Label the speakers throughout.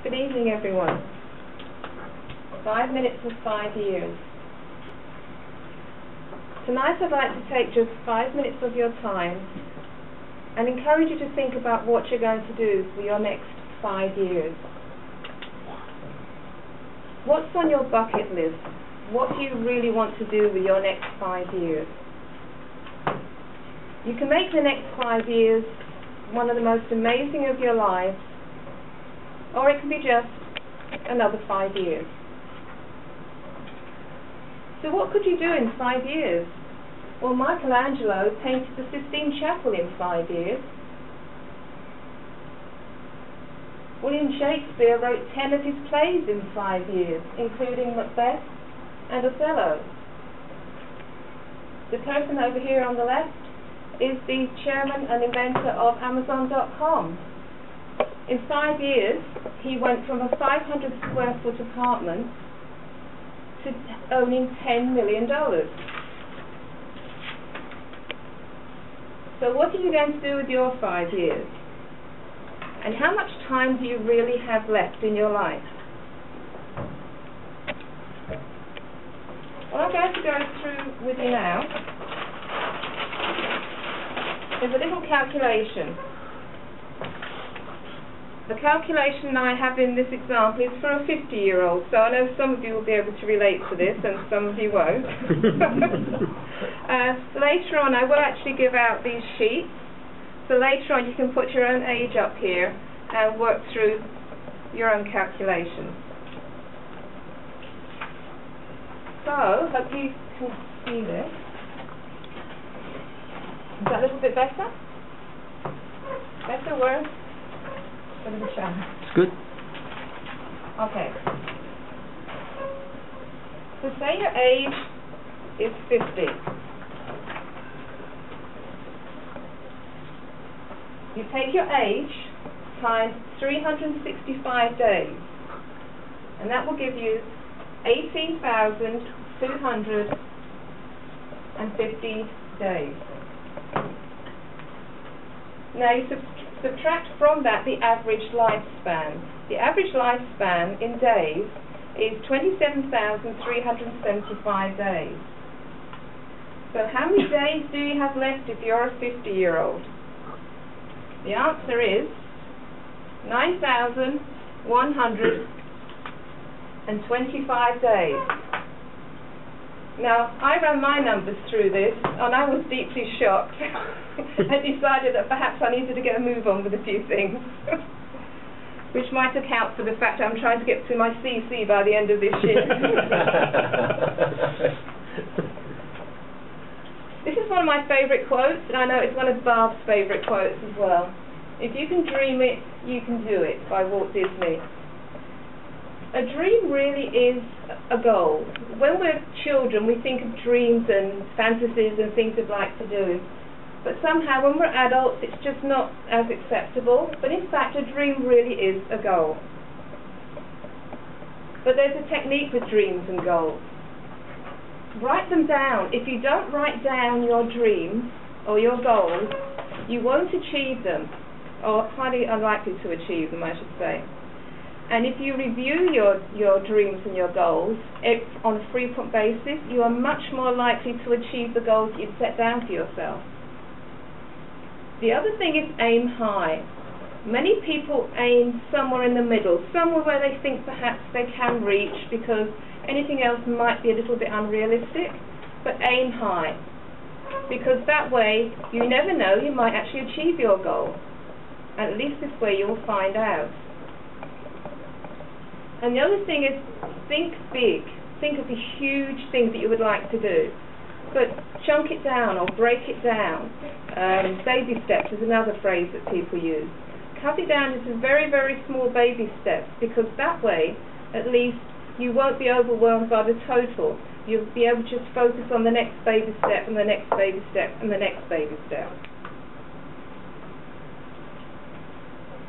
Speaker 1: Good evening, everyone. 5 minutes of 5 years. Tonight I'd like to take just 5 minutes of your time and encourage you to think about what you're going to do for your next 5 years. What's on your bucket list? What do you really want to do with your next 5 years? You can make the next 5 years one of the most amazing of your lives, or it can be just another 5 years. So what could you do in 5 years? Well, Michelangelo painted the Sistine Chapel in 5 years. William Shakespeare wrote 10 of his plays in 5 years, including Macbeth and Othello. The person over here on the left is the chairman and inventor of Amazon.com. In 5 years, he went from a 500 square foot apartment to owning $10 million. So what are you going to do with your 5 years? And how much time do you really have left in your life? What I'm going to go through with you now is a little calculation. The calculation I have in this example is for a 50-year-old, so I know some of you will be able to relate to this and some of you won't. Later on I will actually give out these sheets, so later on you can put your own age up here and work through your own calculations. So, hope you can see this. Is that a little bit better? Better, worse? Bit of a shower.
Speaker 2: It's good.
Speaker 1: Okay. So say your age is 50. You take your age times 365 days, and that will give you 18,250 days. Now you subtract from that the average lifespan. The average lifespan in days is 27,375 days. So how many days do you have left if you're a 50-year-old? The answer is 9,125 days. Now, I ran my numbers through this, and I was deeply shocked. I decided that perhaps I needed to get a move on with a few things, which might account for the fact I'm trying to get to my CC by the end of this year. This is one of my favourite quotes, and I know it's one of Barb's favourite quotes as well. If you can dream it, you can do it, by Walt Disney. A dream really is a goal. When we're children, we think of dreams and fantasies and things we'd like to do. But somehow, when we're adults, it's just not as acceptable. But in fact, a dream really is a goal. But there's a technique with dreams and goals. Write them down. If you don't write down your dreams or your goals, you won't achieve them, or highly unlikely to achieve them, I should say. And if you review your dreams and your goals on a frequent basis, you are much more likely to achieve the goals you've set down for yourself. The other thing is aim high. Many people aim somewhere in the middle, somewhere where they think perhaps they can reach because anything else might be a little bit unrealistic, but aim high. Because that way, you never know, you might actually achieve your goal. At least this way you'll find out. And the other thing is, think big. Think of the huge things that you would like to do. But chunk it down or break it down. Baby steps is another phrase that people use. Cut it down into very, very small baby steps, because that way, at least, you won't be overwhelmed by the total. You'll be able to just focus on the next baby step and the next baby step and the next baby step.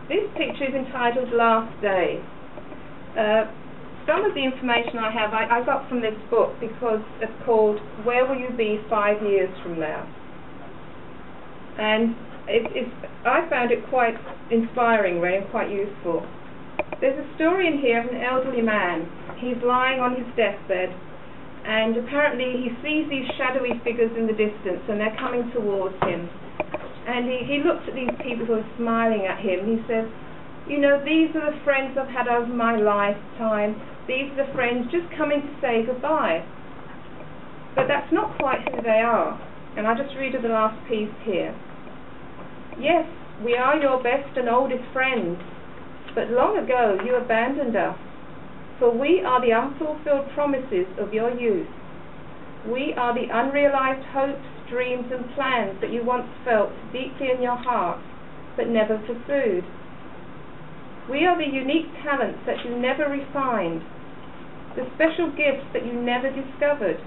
Speaker 1: This picture is entitled Last Day. Some of the information I have I got from this book because it's called Where Will You Be 5 Years From Now? And I found it quite inspiring, really, and quite useful. There's a story in here of an elderly man. He's lying on his deathbed, and apparently he sees these shadowy figures in the distance, and they're coming towards him. And he looks at these people who are smiling at him. He says, you know, these are the friends I've had over my lifetime. These are the friends just coming to say goodbye. But that's not quite who they are. And I'll just read you the last piece here. Yes, we are your best and oldest friends, but long ago you abandoned us, for we are the unfulfilled promises of your youth. We are the unrealized hopes, dreams and plans that you once felt deeply in your heart, but never pursued. We are the unique talents that you never refined, the special gifts that you never discovered.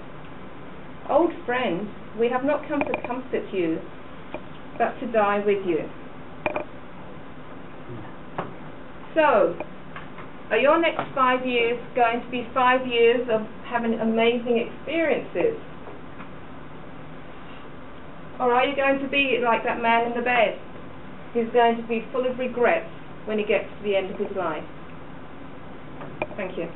Speaker 1: Old friends, we have not come to comfort you, but to die with you. So, are your next 5 years going to be 5 years of having amazing experiences? Or are you going to be like that man in the bed, who's going to be full of regrets when he gets to the end of his life? Thank you.